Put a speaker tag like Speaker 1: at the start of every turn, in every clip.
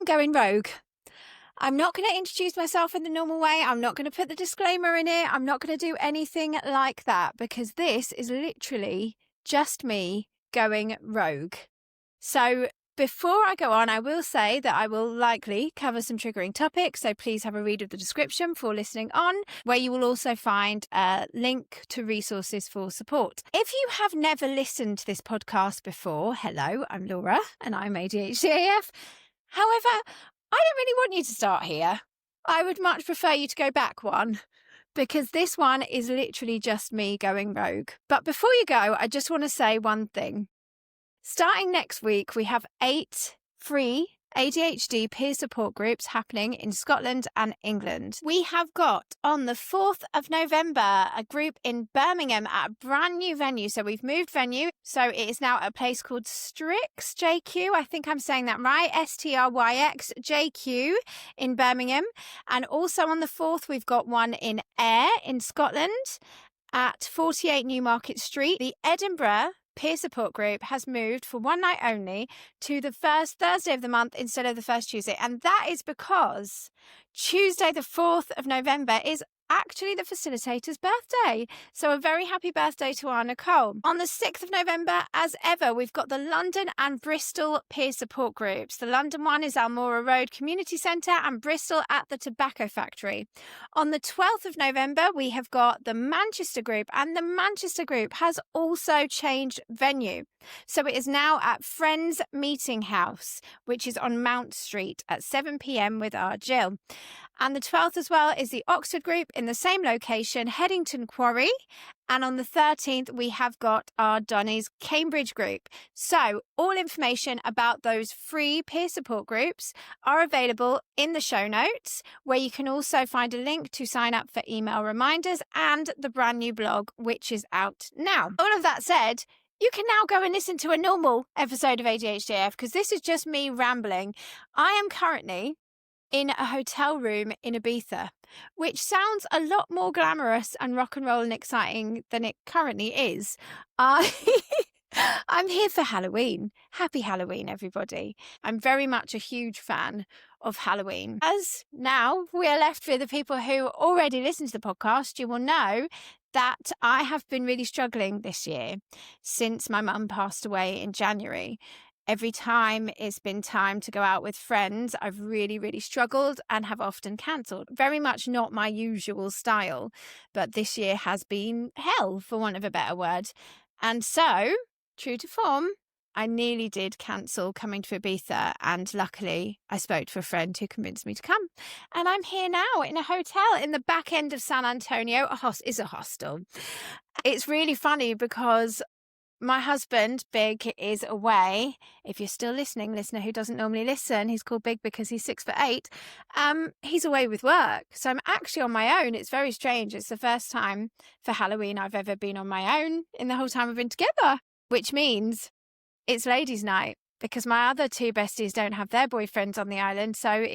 Speaker 1: going rogue. I'm not going to introduce myself in the normal way. I'm not going to put the disclaimer in it. I'm not going to do anything like that because this is literally just me going rogue. So before I go on, I will say that I will likely cover some triggering topics. So please have a read of the description for listening on, where you will also find a link to resources for support. If you have never listened to this podcast before, hello, I'm Laura and I'm ADHD AF. However, I don't really want you to start here. I would much prefer you to go back one, because this one is literally just me going rogue. But before you go, I just want to say one thing. Starting next week, we have 8 free ADHD peer support groups happening in Scotland and England. We have got on the 4th of November a group in Birmingham at a brand new venue. So we've moved venue. So it is now at a place called Strix JQ. I think I'm saying that right. STRYX JQ in Birmingham. And also on the 4th, we've got one in Ayr in Scotland at 48 Newmarket Street. The Edinburgh peer support group has moved for one night only to the first Thursday of the month instead of the first Tuesday. And that is because Tuesday, the 4th of November is actually the facilitator's birthday. So a very happy birthday to our Nicole. On the 6th of November, as ever, we've got the London and Bristol peer support groups. The London one is Almora Road Community Centre and Bristol at the Tobacco Factory. On the 12th of November, we have got the Manchester group, and the Manchester group has also changed venue. So it is now at Friends Meeting House, which is on Mount Street at 7 p.m. with our Jill. And the 12th as well is the Oxford group in the same location, Headington Quarry. And on the 13th, we have got our Donny's Cambridge group. So all information about those free peer support groups are available in the show notes, where you can also find a link to sign up for email reminders and the brand new blog, which is out now. All of that said, you can now go and listen to a normal episode of ADHD AF, because this is just me rambling. I am currently in a hotel room in Ibiza, which sounds a lot more glamorous and rock and roll and exciting than it currently is. I'm here for Halloween. Happy Halloween, everybody. I'm very much a huge fan of Halloween. As now we are left with the people who already listen to the podcast, you will know that I have been really struggling this year since my mum passed away in January. Every time it's been time to go out with friends, I've really, really struggled and have often cancelled. Very much not my usual style, but this year has been hell, for want of a better word. And so, true to form, I nearly did cancel coming to Ibiza, and luckily I spoke to a friend who convinced me to come. And I'm here now in a hotel in the back end of San Antonio. Is a hostel. It's really funny because my husband, Big, is away. If you're still listening, listener who doesn't normally listen, he's called Big because he's 6'8". He's away with work. So I'm actually on my own. It's very strange. It's the first time for Halloween I've ever been on my own in the whole time we've been together, which means it's ladies' night, because my other 2 besties don't have their boyfriends on the island. So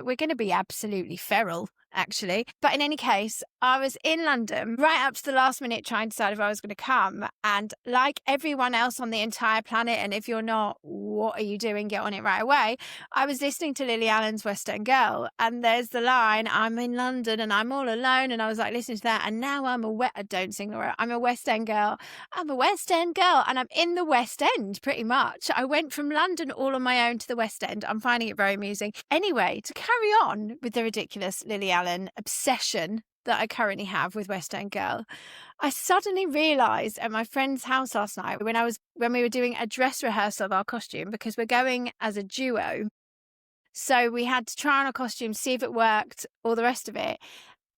Speaker 1: we're gonna be absolutely feral, actually. But in any case, I was in London right up to the last minute trying to decide if I was going to come. And like everyone else on the entire planet, and if you're not, what are you doing? Get on it right away. I was listening to Lily Allen's West End Girl, and there's the line, I'm in London and I'm all alone. And I was like listening to that, and now don't sing Laura, I'm a West End girl. I'm a West End girl, and I'm in the West End pretty much. I went from London all on my own to the West End. I'm finding it very amusing. Anyway, to carry on with the ridiculous Lily Allen obsession that I currently have with West End Girl, I suddenly realised at my friend's house last night when we were doing a dress rehearsal of our costume, because we're going as a duo. So we had to try on a costume, see if it worked, all the rest of it.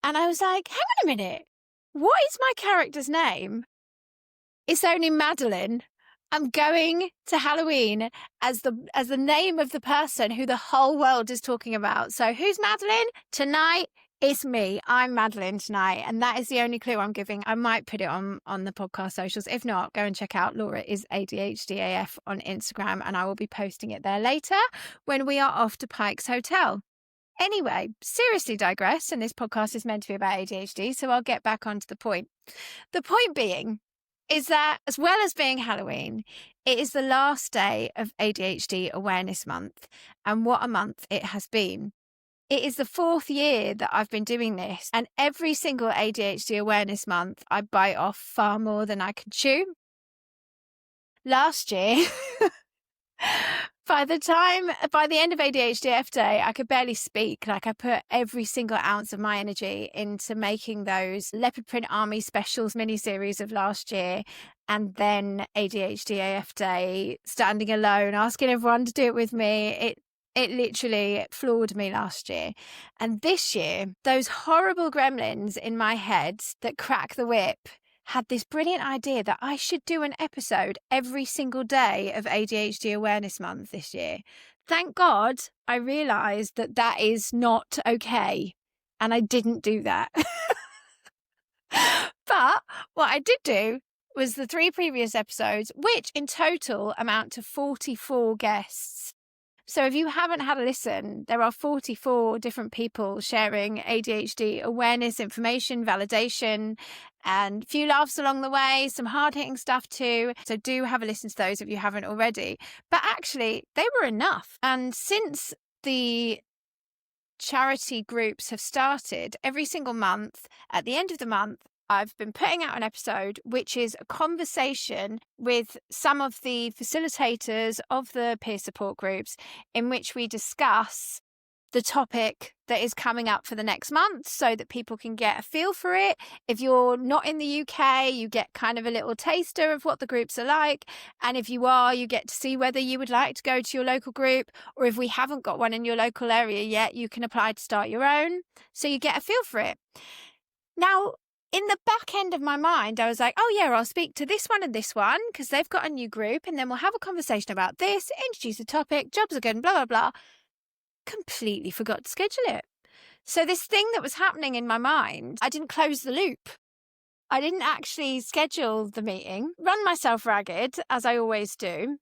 Speaker 1: And I was like, hang on a minute, what is my character's name? It's only Madeline. I'm going to Halloween as the name of the person who the whole world is talking about. So who's Madeline? Tonight, it's me. I'm Madeline tonight. And that is the only clue I'm giving. I might put it on the podcast socials. If not, go and check out Laura is ADHD AF on Instagram, and I will be posting it there later when we are off to Pike's Hotel. Anyway, seriously digress, and this podcast is meant to be about ADHD, so I'll get back onto the point. The point being, is that as well as being Halloween, it is the last day of ADHD Awareness Month. And what a month it has been. It is the 4th year that I've been doing this. And every single ADHD Awareness Month, I bite off far more than I can chew. Last year, by the end of ADHDAF Day, I could barely speak. Like, I put every single ounce of my energy into making those Leopard Print Army Specials miniseries of last year. And then ADHD AF Day, standing alone, asking everyone to do it with me. It literally floored me last year. And this year, those horrible gremlins in my head that crack the whip had this brilliant idea that I should do an episode every single day of ADHD Awareness Month this year. Thank God I realised that that is not okay. And I didn't do that. But what I did do was the 3 previous episodes, which in total amount to 44 guests. So if you haven't had a listen, there are 44 different people sharing ADHD awareness, information, validation, and a few laughs along the way, some hard-hitting stuff too. So do have a listen to those if you haven't already. But actually, they were enough. And since the charity groups have started, every single month, at the end of the month, I've been putting out an episode which is a conversation with some of the facilitators of the peer support groups in which we discuss the topic that is coming up for the next month so that people can get a feel for it. If you're not in the UK, you get kind of a little taster of what the groups are like. And if you are, you get to see whether you would like to go to your local group, or if we haven't got one in your local area yet, you can apply to start your own. So you get a feel for it. Now, in the back end of my mind, I was like, oh yeah, I'll speak to this one and this one because they've got a new group, and then we'll have a conversation about this, introduce the topic, jobs are good, and blah, blah, blah. Completely forgot to schedule it. So this thing that was happening in my mind, I didn't close the loop. I didn't actually schedule the meeting, run myself ragged, as I always do,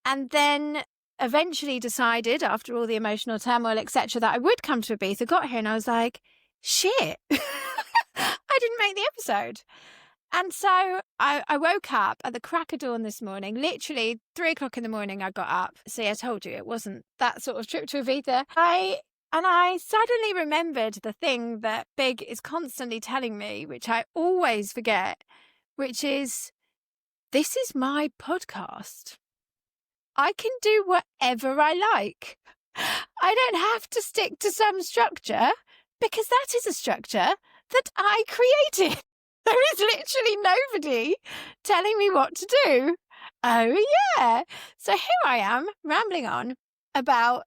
Speaker 1: and then eventually decided, after all the emotional turmoil, etc., that I would come to Ibiza, got here, and I was like, shit. I didn't make the episode. And so I woke up at the crack of dawn this morning, literally 3 o'clock in the morning I got up. See, I told you it wasn't that sort of trip to Ibiza. I suddenly remembered the thing that Big is constantly telling me, which I always forget, which is, this is my podcast. I can do whatever I like. I don't have to stick to some structure, because that is a structure that I created. There is literally nobody telling me what to do. Oh, yeah. So here I am, rambling on about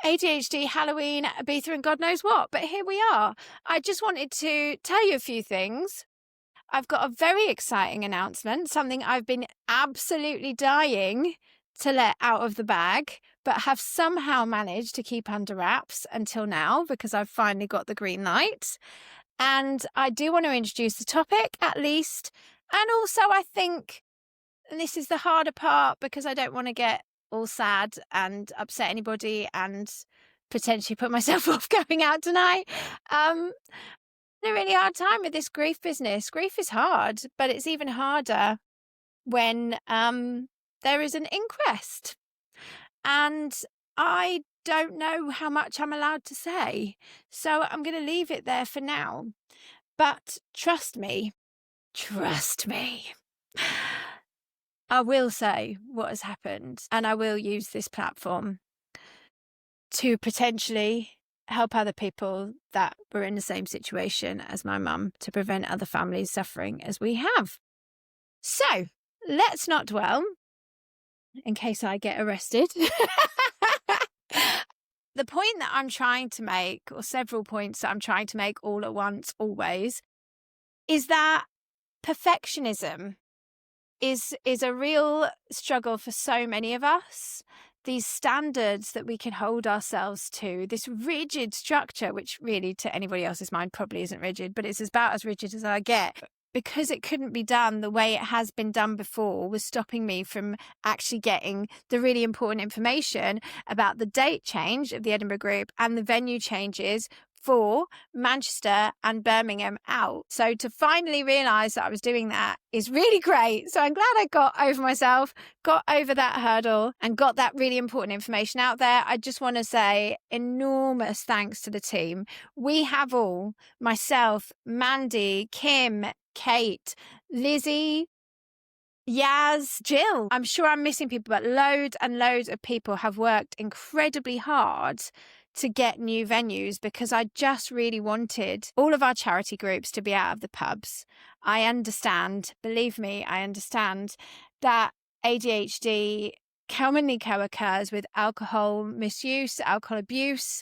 Speaker 1: ADHD, Halloween, Ibiza, and God knows what. But here we are. I just wanted to tell you a few things. I've got a very exciting announcement, something I've been absolutely dying to let out of the bag, but have somehow managed to keep under wraps until now because I've finally got the green light. And I do want to introduce the topic at least. And also I think, and this is the harder part because I don't want to get all sad and upset anybody and potentially put myself off going out tonight. A really hard time with this grief business. Grief is hard, but it's even harder when there is an inquest. And I don't know how much I'm allowed to say, so I'm going to leave it there for now. But trust me, I will say what has happened, and I will use this platform to potentially help other people that were in the same situation as my mum, to prevent other families suffering as we have. So let's not dwell, in case I get arrested. The point that I'm trying to make, or several points that I'm trying to make all at once, always, is that perfectionism is a real struggle for so many of us. These standards that we can hold ourselves to, this rigid structure, which really to anybody else's mind probably isn't rigid, but it's about as rigid as I get. Because it couldn't be done the way it has been done before, was stopping me from actually getting the really important information about the date change of the Edinburgh group and the venue changes for Manchester and Birmingham out. So to finally realise that I was doing that is really great. So I'm glad I got over myself, got over that hurdle, and got that really important information out there. I just want to say enormous thanks to the team. We have all, myself, Mandy, Kim, Kate, Lizzie, Yaz, Jill. I'm sure I'm missing people, but loads and loads of people have worked incredibly hard to get new venues, because I just really wanted all of our charity groups to be out of the pubs. I understand, believe me, I understand that ADHD commonly co-occurs with alcohol misuse, alcohol abuse,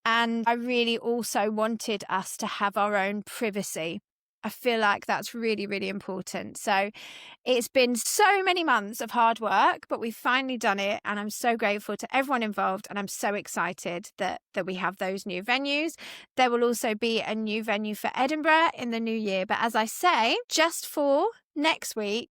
Speaker 1: and I really also wanted us to have our own privacy. I feel like that's really, really important. So it's been so many months of hard work, but we've finally done it. And I'm so grateful to everyone involved. And I'm so excited that we have those new venues. There will also be a new venue for Edinburgh in the new year. But as I say, just for next week,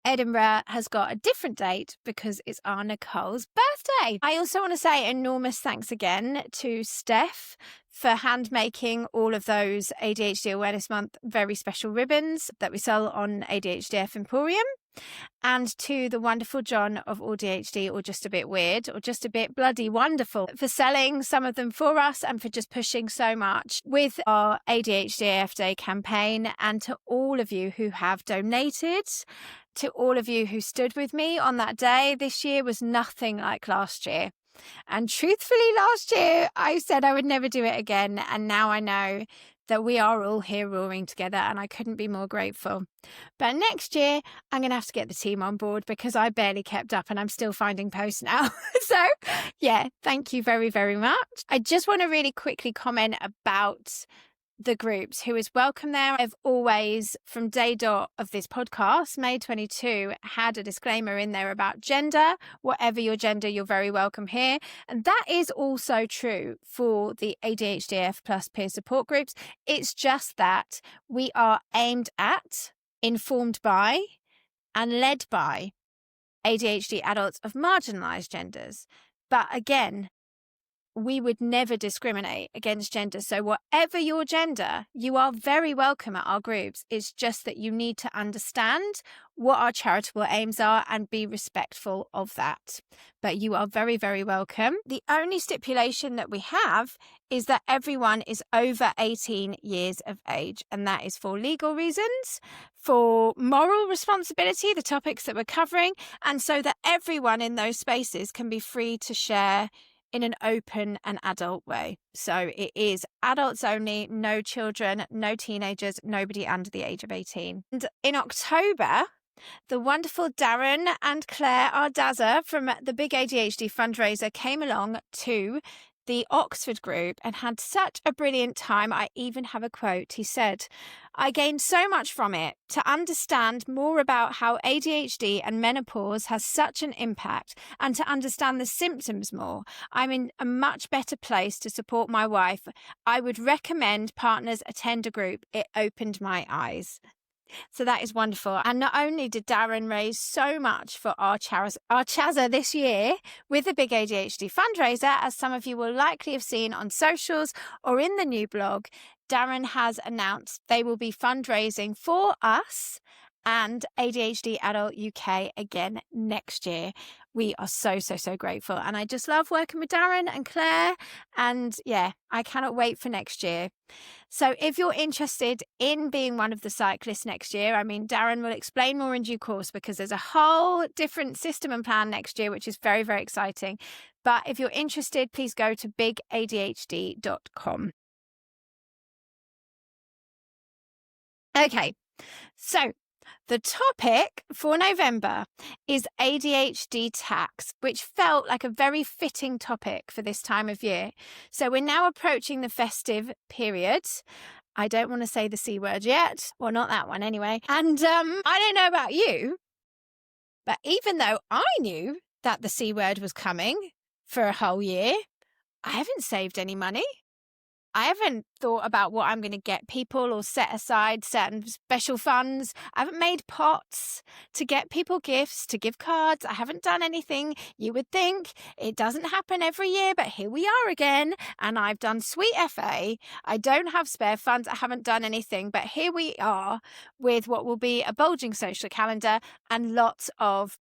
Speaker 1: Edinburgh has got a different date because it's our Nicole's birthday. I also want to say enormous thanks again to Steph for hand making all of those ADHD Awareness Month very special ribbons that we sell on ADHDAF Emporium, and to the wonderful John of ADHD or Just a Bit Weird or Just a Bit Bloody Wonderful for selling some of them for us and for just pushing so much with our ADHD AF Day campaign, and to all of you who have donated, to all of you who stood with me on that day. This year was nothing like last year. And truthfully, last year I said I would never do it again. And now I know that we are all here roaring together, and I couldn't be more grateful. But next year, I'm going to have to get the team on board because I barely kept up and I'm still finding posts now. So yeah, thank you very, very much. I just want to really quickly comment about the groups, who is welcome there. I've always, from day dot of this podcast, May 22, had a disclaimer in there about gender. Whatever your gender, you're very welcome here. And that is also true for the ADHDAF plus peer support groups. It's just that we are aimed at, informed by, and led by ADHD adults of marginalised genders. But again, we would never discriminate against gender. So whatever your gender, you are very welcome at our groups. It's just that you need to understand what our charitable aims are and be respectful of that. But you are very, very welcome. The only stipulation that we have is that everyone is over 18 years of age, and that is for legal reasons, for moral responsibility, the topics that we're covering, and so that everyone in those spaces can be free to share in an open and adult way. So it is adults only, no children, no teenagers, nobody under the age of 18. And in October, the wonderful Darren and Claire, our Dazza from the Big ADHD fundraiser, came along to the Oxford group and had such a brilliant time. I even have a quote. He said, "I gained so much from it to understand more about how ADHD and menopause has such an impact, and to understand the symptoms more. I'm in a much better place to support my wife. I would recommend partners attend a group. It opened my eyes." So that is wonderful. And not only did Darren raise so much for our Chazza this year with the Big ADHD fundraiser, as some of you will likely have seen on socials or in the new blog, Darren has announced they will be fundraising for us and ADHD Adult UK again next year. We are so, so, so grateful. And I just love working with Darren and Claire. And yeah, I cannot wait for next year. So if you're interested in being one of the cyclists next year, I mean, Darren will explain more in due course, because there's a whole different system and plan next year, which is very, very exciting. But if you're interested, please go to bigadhd.com. Okay, so the topic for November is ADHD Tax, which felt like a very fitting topic for this time of year. So we're now approaching the festive period. I don't want to say the C word yet. Well, not that one anyway. And I don't know about you, but even though I knew that the C word was coming for a whole year, I haven't saved any money. I haven't thought about what I'm going to get people or set aside certain special funds. I haven't made pots to get people gifts, to give cards. I haven't done anything. You would think it doesn't happen every year, but here we are again. And I've done sweet FA. I don't have spare funds. I haven't done anything, but here we are with what will be a bulging social calendar and lots of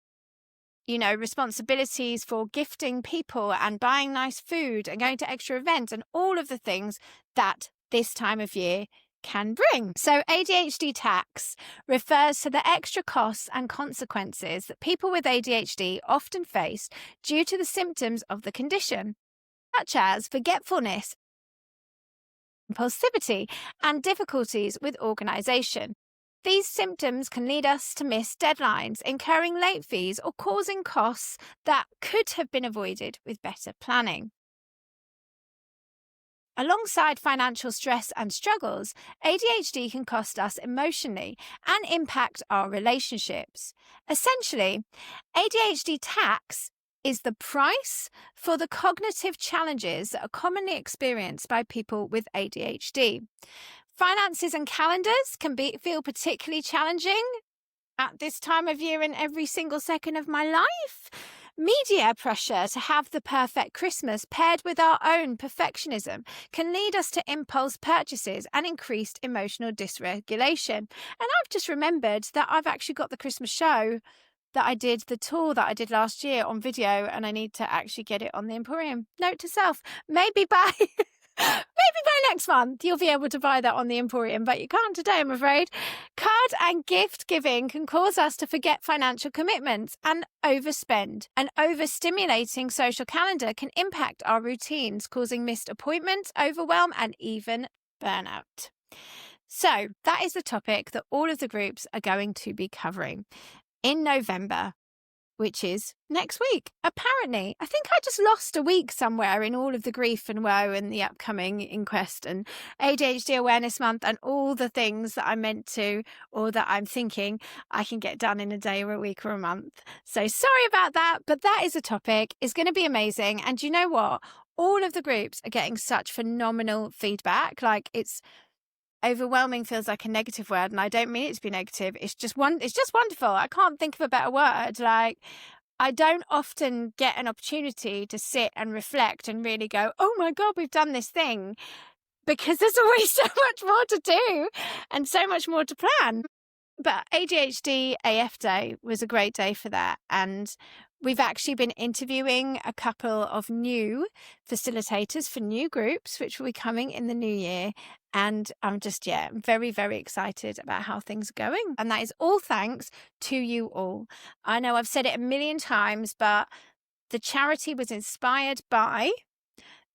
Speaker 1: responsibilities for gifting people and buying nice food and going to extra events and all of the things that this time of year can bring. So ADHD tax refers to the extra costs and consequences that people with ADHD often face due to the symptoms of the condition, such as forgetfulness, impulsivity, and difficulties with organisation. These symptoms can lead us to miss deadlines, incurring late fees, or causing costs that could have been avoided with better planning. Alongside financial stress and struggles, ADHD can cost us emotionally and impact our relationships. Essentially, ADHD tax is the price for the cognitive challenges that are commonly experienced by people with ADHD. Finances and calendars can feel particularly challenging at this time of year in every single second of my life. Media pressure to have the perfect Christmas paired with our own perfectionism can lead us to impulse purchases and increased emotional dysregulation. And I've just remembered that I've actually got the Christmas show that I did, the tour that I did last year on video, and I need to actually get it on the Emporium. Note to self, maybe by next month you'll be able to buy that on the Emporium, but you can't today, I'm afraid. Card and gift giving can cause us to forget financial commitments and overspend. An overstimulating social calendar can impact our routines, causing missed appointments, overwhelm, and even burnout. So that is the topic that all of the groups are going to be covering in November, which is next week. Apparently, I think I just lost a week somewhere in all of the grief and woe and the upcoming inquest and ADHD Awareness Month and all the things that I meant to, or that I'm thinking I can get done in a day or a week or a month. So sorry about that, but that is a topic. It's going to be amazing. And you know what? All of the groups are getting such phenomenal feedback. Like, it's overwhelming feels like a negative word, and I don't mean it to be negative. It's just wonderful. I can't think of a better word. Like, I don't often get an opportunity to sit and reflect and really go, oh my God, we've done this thing, because there's always so much more to do and so much more to plan. But ADHD AF Day was a great day for that. And we've actually been interviewing a couple of new facilitators for new groups, which will be coming in the new year. And I'm just, very, very excited about how things are going. And that is all thanks to you all. I know I've said it a million times, but the charity was inspired by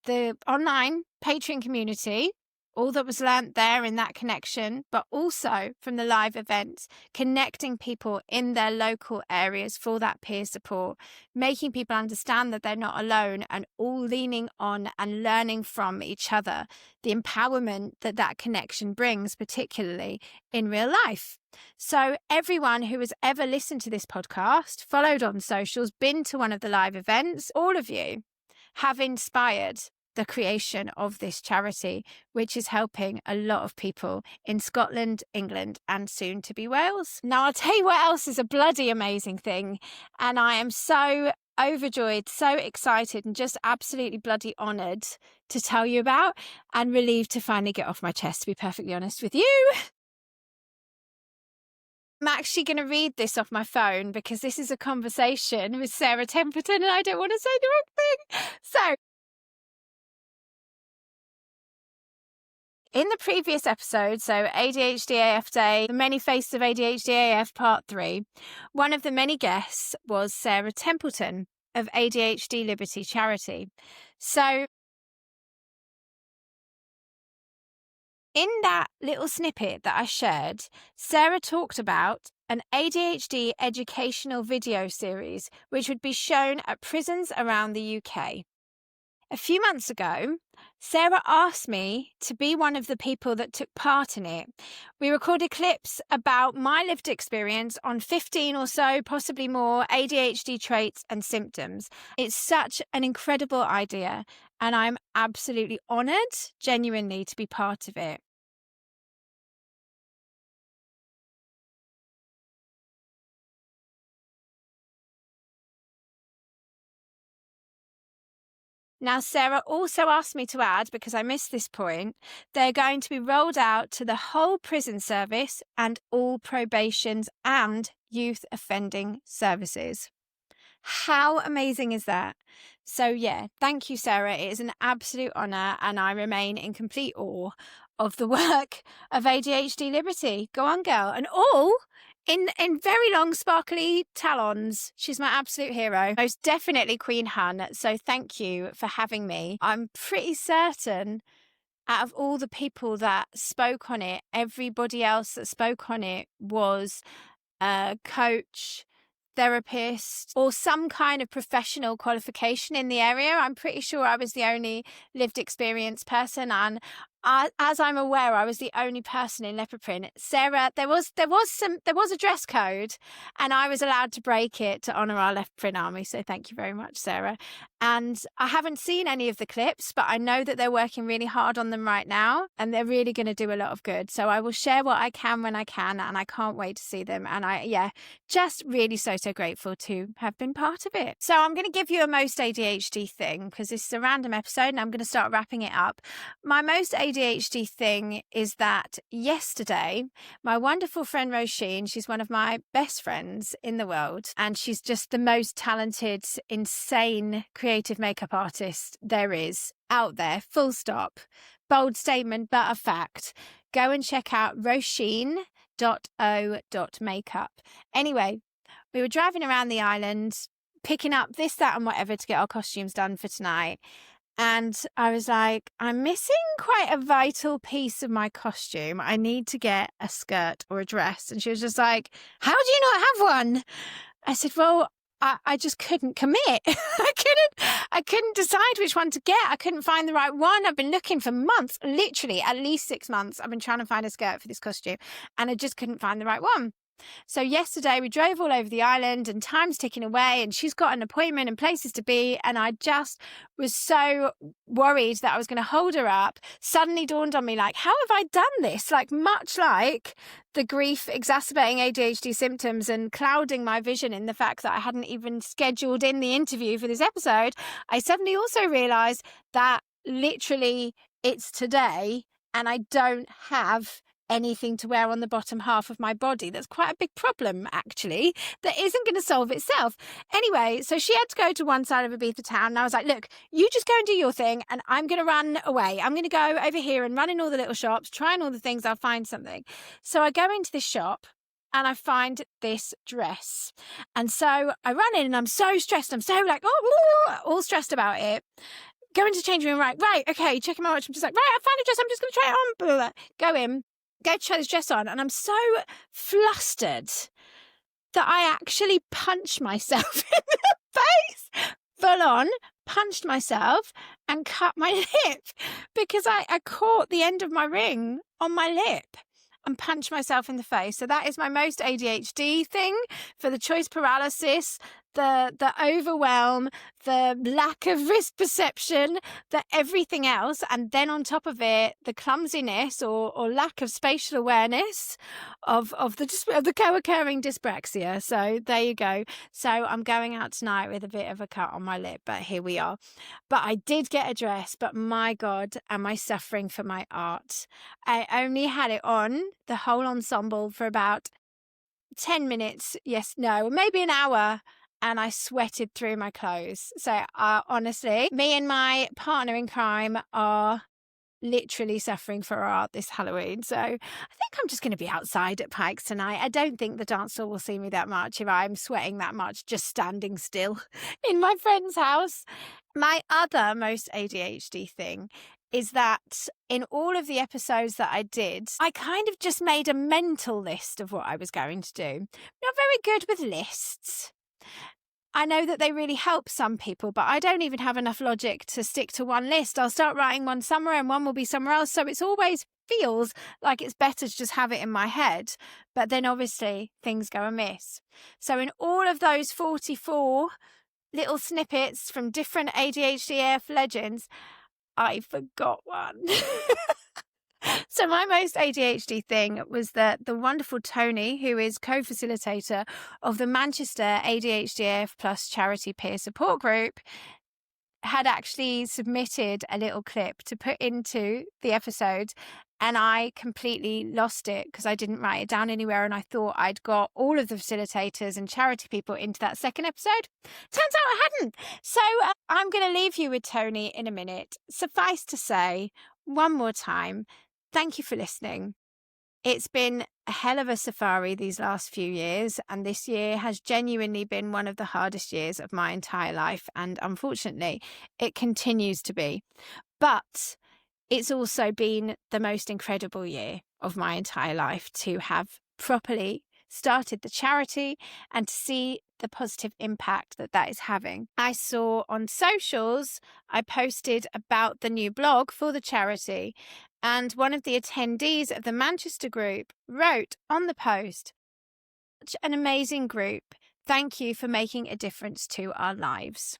Speaker 1: the online Patreon community, all that was learnt there in that connection, but also from the live events, connecting people in their local areas for that peer support, making people understand that they're not alone, and all leaning on and learning from each other, the empowerment that that connection brings, particularly in real life. So everyone who has ever listened to this podcast, followed on socials, been to one of the live events, all of you have inspired the creation of this charity, which is helping a lot of people in Scotland, England, and soon to be Wales. Now, I'll tell you what else is a bloody amazing thing, and I am so overjoyed, so excited, and just absolutely bloody honoured to tell you about, and relieved to finally get off my chest, to be perfectly honest with you. I'm actually going to read this off my phone because this is a conversation with Sarah Templeton and I don't want to say the wrong thing. So, in the previous episode, so ADHD AF Day, The Many Faces of ADHD AF Part 3, one of the many guests was Sarah Templeton of ADHD Liberty Charity. So in that little snippet that I shared, Sarah talked about an ADHD educational video series which would be shown at prisons around the UK. A few months ago, Sarah asked me to be one of the people that took part in it. We recorded clips about my lived experience on 15 or so, possibly more, ADHD traits and symptoms. It's such an incredible idea, and I'm absolutely honoured, genuinely, to be part of it. Now, Sarah also asked me to add, because I missed this point, they're going to be rolled out to the whole prison service and all probations and youth offending services. How amazing is that? So yeah, thank you, Sarah. It is an absolute honour, and I remain in complete awe of the work of ADHD Liberty. Go on, girl. And all in very long sparkly talons. She's my absolute hero. Most definitely Queen Hun. So thank you for having me. I'm pretty certain out of all the people that spoke on it, everybody else that spoke on it was a coach, therapist, or some kind of professional qualification in the area. I'm pretty sure I was the only lived experience person, and as I'm aware, I was the only person in leopard print. Sarah, there was a dress code, and I was allowed to break it to honour our leopard print army. So thank you very much, Sarah. And I haven't seen any of the clips, but I know that they're working really hard on them right now, and they're really going to do a lot of good. So I will share what I can when I can, and I can't wait to see them. And just really so grateful to have been part of it. So I'm going to give you a most ADHD thing, because this is a random episode and I'm going to start wrapping it up. My most ADHD thing is that yesterday, my wonderful friend Roisin, she's one of my best friends in the world, and she's just the most talented, insane, creative makeup artist there is out there, full stop. Bold statement, but a fact. Go and check out roisin.o.makeup. Anyway, we were driving around the island, picking up this, that, and whatever to get our costumes done for tonight. And I was like, I'm missing quite a vital piece of my costume. I need to get a skirt or a dress. And she was just like, how do you not have one? I said, well, I just couldn't commit. I couldn't decide which one to get. I couldn't find the right one. I've been looking for months, literally at least 6 months. I've been trying to find a skirt for this costume, and I just couldn't find the right one. So yesterday we drove all over the island, and time's ticking away, and she's got an appointment and places to be, and I just was so worried that I was going to hold her up. Suddenly dawned on me, like, how have I done this? Like, much like the grief exacerbating ADHD symptoms and clouding my vision in the fact that I hadn't even scheduled in the interview for this episode, I suddenly also realised that literally it's today and I don't have anything to wear on the bottom half of my body. That's quite a big problem, actually, that isn't going to solve itself. Anyway, so she had to go to one side of Ibiza town, and I was like, look, you just go and do your thing, and I'm going to run away. I'm going to go over here and run in all the little shops, trying all the things, I'll find something. So I go into this shop, and I find this dress. And so I run in, and I'm so stressed. I'm so like, all stressed about it. Go into the change room, right, okay, checking my watch. I'm just like, right, I found a dress, I'm just going to try it on. Blah, blah. Go in. Go to try this dress on, and I'm so flustered that I actually punched myself in the face, full on, punched myself and cut my lip because I caught the end of my ring on my lip and punched myself in the face. So that is my most ADHD thing, for the choice paralysis, the overwhelm, the lack of risk perception, the everything else, and then on top of it, the clumsiness or lack of spatial awareness of the co-occurring dyspraxia. So there you go. So I'm going out tonight with a bit of a cut on my lip, but here we are. But I did get a dress, but my God, am I suffering for my art. I only had it on, the whole ensemble, for about 10 minutes, maybe an hour, and I sweated through my clothes. So honestly, me and my partner in crime are literally suffering for our art this Halloween. So I think I'm just going to be outside at Pikes tonight. I don't think the dance floor will see me that much if I'm sweating that much just standing still in my friend's house. My other most ADHD thing is that in all of the episodes that I did, I kind of just made a mental list of what I was going to do. Not very good with lists. I know that they really help some people, but I don't even have enough logic to stick to one list. I'll start writing one somewhere and one will be somewhere else. So it's always feels like it's better to just have it in my head. But then obviously things go amiss. So in all of those 44 little snippets from different ADHD AF legends, I forgot one. So my most ADHD thing was that the wonderful Toni, who is co-facilitator of the Manchester ADHD AF Plus Charity Peer Support Group, had actually submitted a little clip to put into the episode, and I completely lost it because I didn't write it down anywhere, and I thought I'd got all of the facilitators and charity people into that second episode. Turns out I hadn't. So I'm going to leave you with Toni in a minute. Suffice to say, one more time, thank you for listening. It's been a hell of a safari these last few years, and this year has genuinely been one of the hardest years of my entire life, and unfortunately, it continues to be. But it's also been the most incredible year of my entire life to have properly started the charity and to see the positive impact that that is having. I saw on socials, I posted about the new blog for the charity, and one of the attendees of the Manchester group wrote on the post, "Such an amazing group. Thank you for making a difference to our lives."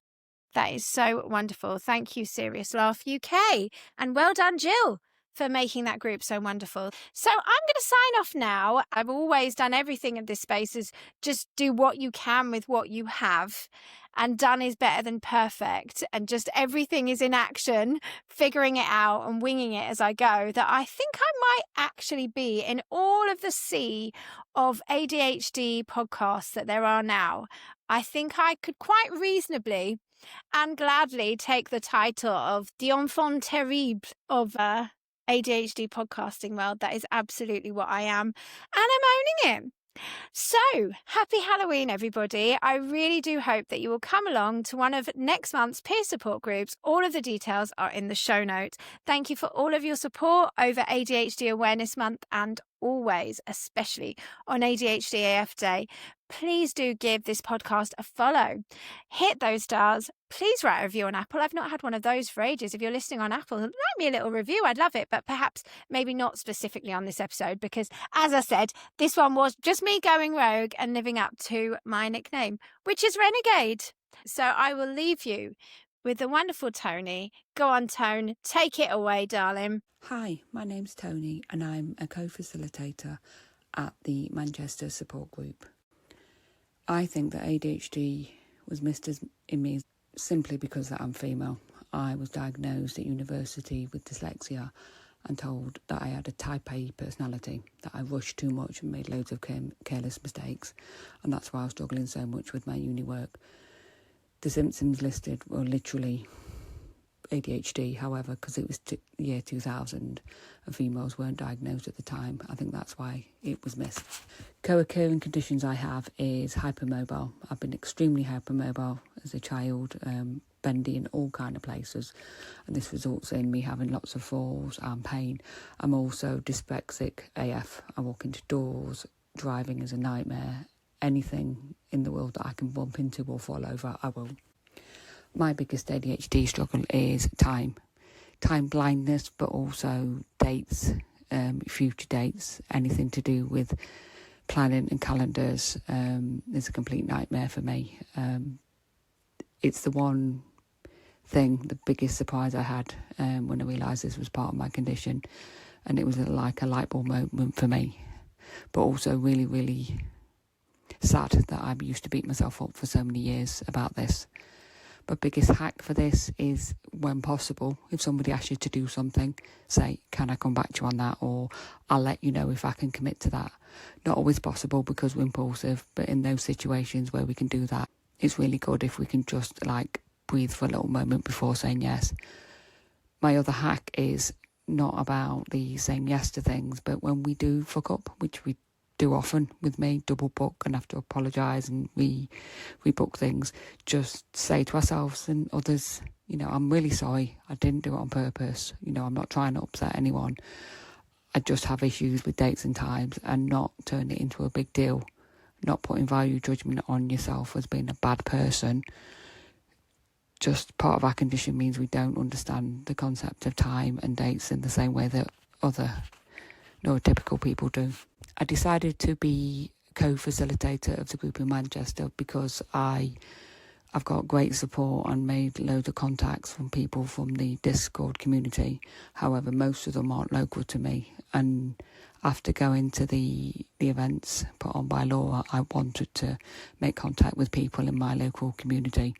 Speaker 1: That is so wonderful. Thank you, Serious Laugh UK. And well done, Jill, for making that group so wonderful. So I'm going to sign off now. I've always done everything in this space is just do what you can with what you have. And done is better than perfect. And just everything is in action, figuring it out and winging it as I go. That I think I might actually be in all of the sea of ADHD podcasts that there are now. I think I could quite reasonably and gladly take the title of the enfant terrible of ADHD podcasting world. That is absolutely what I am, and I'm owning it. So, happy Halloween, everybody. I really do hope that you will come along to one of next month's peer support groups. All of the details are in the show notes. Thank you for all of your support over ADHD Awareness Month and always, especially on ADHD AF Day. Please do give this podcast a follow. Hit those stars. Please write a review on Apple. I've not had one of those for ages. If you're listening on Apple, write me a little review. I'd love it, but perhaps maybe not specifically on this episode because, as I said, this one was just me going rogue and living up to my nickname, which is Renegade. So I will leave you with the wonderful Toni. Go on, Tone. Take it away, darling.
Speaker 2: Hi, my name's Toni and I'm a co-facilitator at the Manchester Support Group. I think that ADHD was missed in me simply because that I'm female. I was diagnosed at university with dyslexia and told that I had a type A personality, that I rushed too much and made loads of careless mistakes, and that's why I was struggling so much with my uni work. The symptoms listed were literally ADHD, however, because it was year 2000 and females weren't diagnosed at the time. I think that's why it was missed. Co-occurring conditions I have is hypermobile. I've been extremely hypermobile as a child, bendy in all kind of places, and this results in me having lots of falls and pain. I'm also dyslexic AF. I walk into doors, driving is a nightmare. Anything in the world that I can bump into or fall over, I will. My biggest ADHD struggle is time blindness, but also dates, future dates, anything to do with planning and calendars is a complete nightmare for me. It's the one thing, the biggest surprise I had when I realised this was part of my condition, and it was like a light bulb moment for me, but also really, really sad that I used to beat myself up for so many years about this. But biggest hack for this is, when possible, if somebody asks you to do something, say, can I come back to you on that? Or I'll let you know if I can commit to that. Not always possible because we're impulsive, but in those situations where we can do that, it's really good if we can just breathe for a little moment before saying yes. My other hack is not about the saying yes to things, but when we do fuck up, which we do often with me, double book and have to apologise and rebook things, just say to ourselves and others, I'm really sorry, I didn't do it on purpose, I'm not trying to upset anyone, I just have issues with dates and times, and not turn it into a big deal, not putting value judgment on yourself as being a bad person. Just part of our condition means we don't understand the concept of time and dates in the same way that other neurotypical people do. I decided to be co-facilitator of the group in Manchester because I I've got great support and made loads of contacts from people from the Discord community. However, most of them aren't local to me. And after going to the events put on by Laura, I wanted to make contact with people in my local community.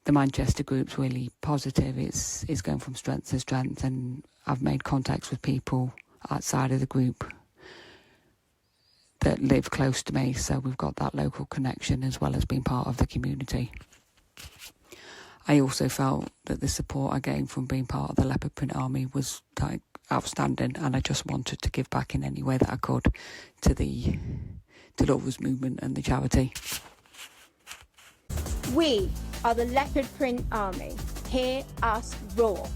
Speaker 2: The Manchester group's really positive. It's going from strength to strength, and I've made contacts with people outside of the group that live close to me, so we've got that local connection as well as being part of the community. I also felt that the support I gained from being part of the Leopard Print Army was outstanding, and I just wanted to give back in any way that I could to Laura's movement and the charity.
Speaker 1: We are the Leopard Print Army. Hear us roar.